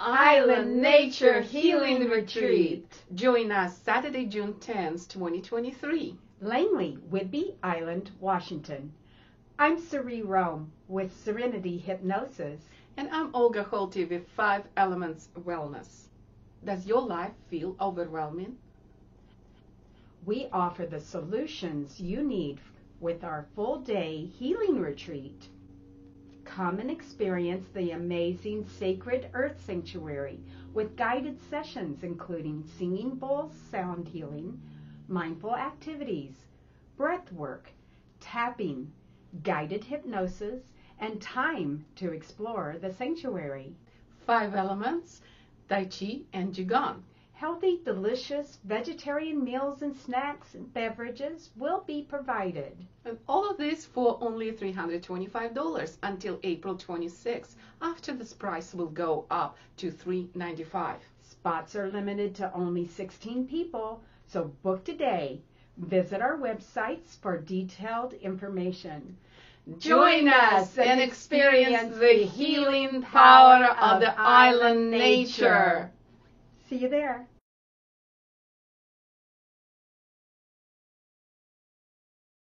Island Nature Healing Retreat. Join us Saturday, June 10th, 2023. Langley, Whidbey Island, Washington. I'm Sari Rome with Serenity Hypnosis. And I'm Olga Holty with 5 Elements Wellness. Does your life feel overwhelming? We offer the solutions you need with our full-day healing retreat. Come and experience the amazing Sacred Earth Sanctuary with guided sessions including singing bowls, sound healing, mindful activities, breath work, tapping, guided hypnosis, and time to explore the sanctuary. 5 elements, Tai Chi and Qigong. Healthy, delicious vegetarian meals and snacks and beverages will be provided. And all of this for only $325 until April 26th. After this price will go up to $395. Spots are limited to only 16 people, so book today. Visit our websites for detailed information. Join us and experience the healing power of the island nature. See you there.